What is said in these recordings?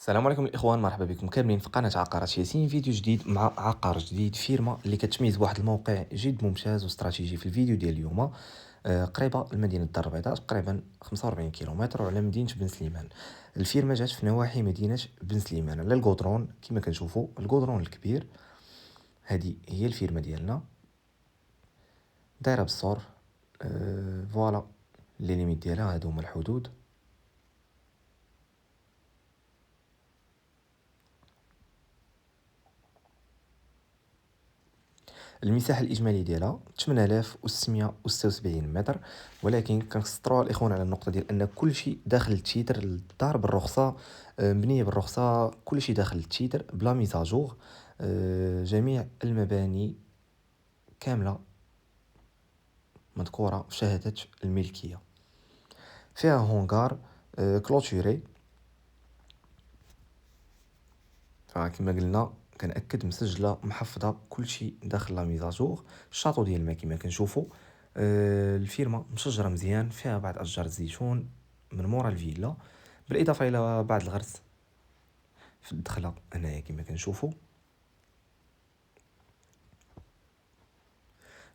السلام عليكم الإخوان، مرحبا بكم كاملين في قناة عقارات ياسين. فيديو جديد مع عقار جديد، فيرما اللي كتميز بواحد الموقع جد ممتاز واستراتيجي. في الفيديو ديال اليوم قريبة لمدينة الدار البيضاء، تقريبا 45 كيلومتر على مدينة بن سليمان. الفيرما جات في نواحي مدينة بن سليمان على الكودرون، كما كنشوفوا الكودرون الكبير. هذه هي الفيرما ديالنا، دايرة بالسور. فوالا لي ليميت ديالها، هادو هما الحدود. المساحة الإجمالية ديالها 8676 متر، ولكن كنسطروا الإخوان على النقطة ديال أن كل شيء داخل التيتر. الدار بالرخصة، مبنية بالرخصة، كل شيء داخل التيتر بلا ميزاجور. جميع المباني كاملة مذكورة في شهادة الملكية. فيها هونغار كلوتوري، فكما قلنا كنأكد مسجله محفظه كل شيء داخل لا ميزاجور. الشاطو ديال الماء كما كنشوفوا. الفيرما مشجره مزيان، فيها بعض اشجار الزيتون من مورا الفيلا، بالاضافه الى بعض الغرس في الدخله هنايا كما كنشوفوا.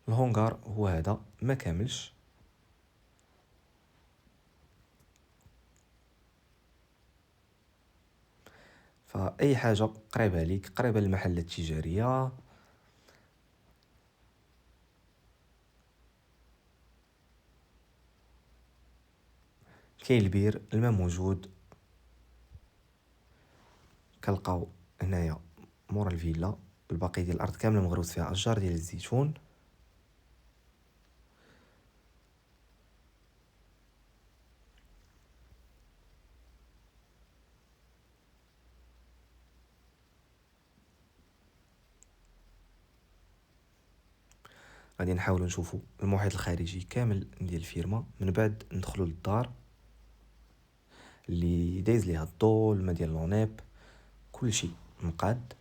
الهونغار هو هذا ما كاملش. فاي حاجه قريبه ليك، قريبه للمحلات التجاريه. كاين البير، الماء موجود. كنلقاو هنايا مورا الفيلا الباقي ديال الارض كامله مغروس فيها اشجار ديال الزيتون. غادي نحاولوا نشوفوا المحيط الخارجي كامل ديال الفيرما من بعد ندخلوا للدار اللي دايز ليها الضوء، الماء ديال لونيب، كل شيء مقاد.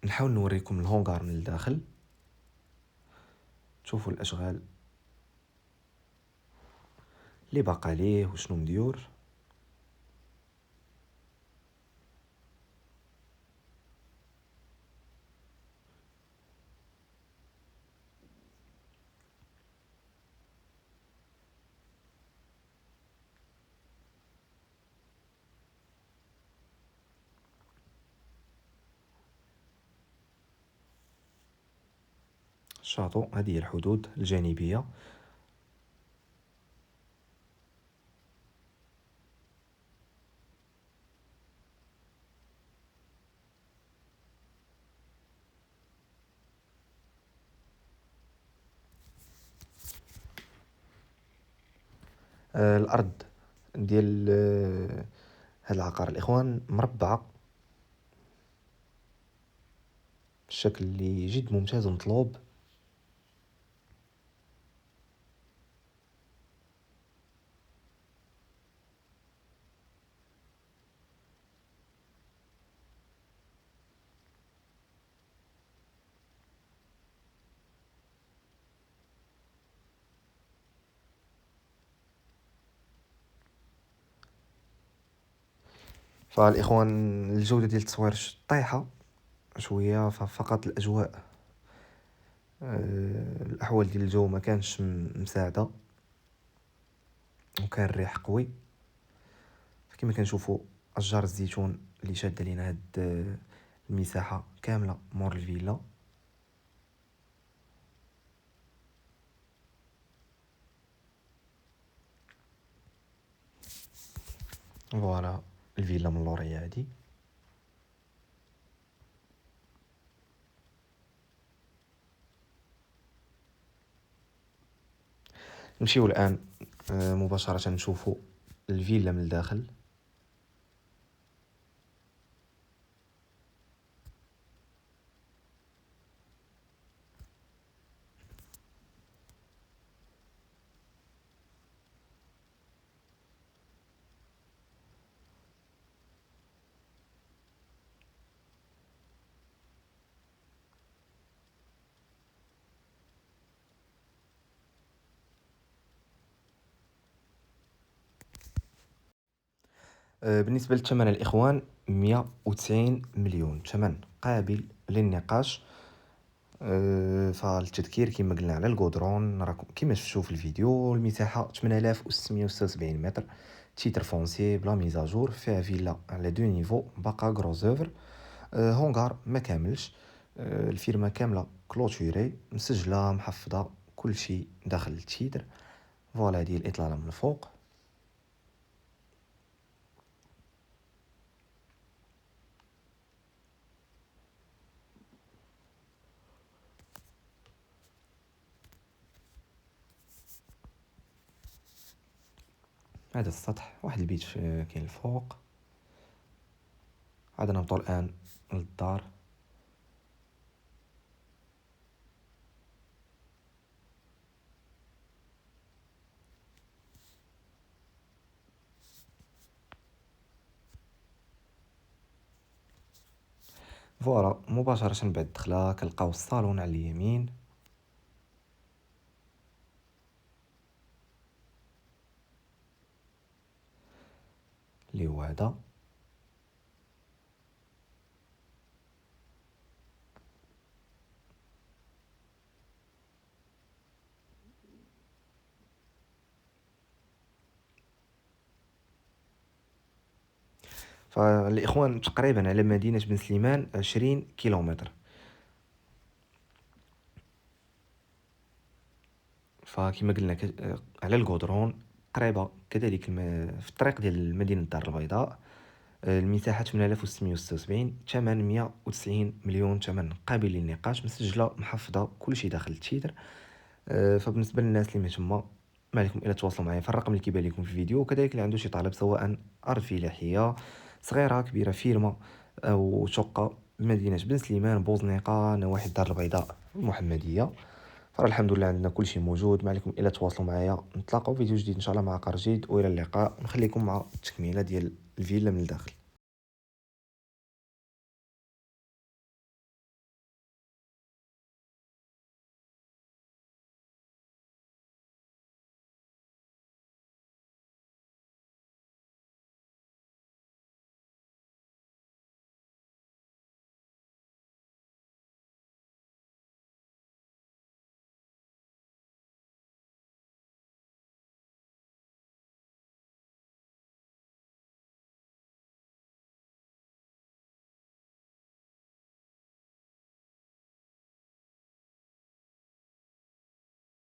نحاول نوريكم الهونغار من الداخل، تشوفوا الاشغال اللي باقا ليه وشنو مديور. الشاطو، هذه هي الحدود الجانبيه. الارض ديال هذا العقار الاخوان مربعه بالشكل اللي جد ممتاز ومطلوب. فالاخوان الجوده ديال التصوير طايحه شويه، ففقط الاجواء، الاحوال ديال الجو ما كانش مساعده، وكان الريح قوي. فكما كنشوفوا اشجار الزيتون اللي شاده لينا هاد المساحه كامله مور الفيلا. فوالا الفيلا من اللورية هادي. نمشيو الان مباشره نشوفوا الفيلا من الداخل. بالنسبة للثمن الإخوان 190 مليون، ثمن قابل للنقاش. فالتذكير كما قلنا على القدرون، راكم كما شفتوا في الفيديو. المساحة 8676 متر، تيتر فونسي بلا ميزاجور، فيها فيلا على دو نيفو باقا غروزوفر. هونغار ما كاملش. الفيرما كاملة كلوتوري، مسجلة محفظة كل شيء داخل التيتر. فوالا هذه الإطلالة من الفوق. هذا السطح، واحد البيت كاين الفوق. عاد نهبطوا الآن للدار. فوالا مباشرة بعد الدخلة كنلقاو الصالون على اليمين، اللي هو هذا. فالإخوان تقريبا على مدينة بن سليمان 20 كيلومتر. فكما قلنا على القدرون قريبة كذلك في الطريق ديال مدينة الدار البيضاء. المساحة 8676، ثمن 190 مليون، ثمن قابل للنقاش، مسجلة محفظة كل شيء داخل التيتر. فبالنسبة للناس اللي مهتمة، ما عليكم الا تواصلوا معايا في الرقم اللي كيبان لكم في الفيديو. وكذلك اللي عنده شي طلب، سواء ارض فلاحيه صغيره كبيره، فيرما او شقه بمدينه بن سليمان، بوزنيقه، نواحي الدار البيضاء المحمديه، فراه الحمد لله عندنا كل شيء موجود. ما عليكم الا تواصلوا معايا. نتلاقاو في فيديو جديد ان شاء الله مع عقار جديد، والى اللقاء. نخليكم مع التكميله ديال الفيلا من الداخل.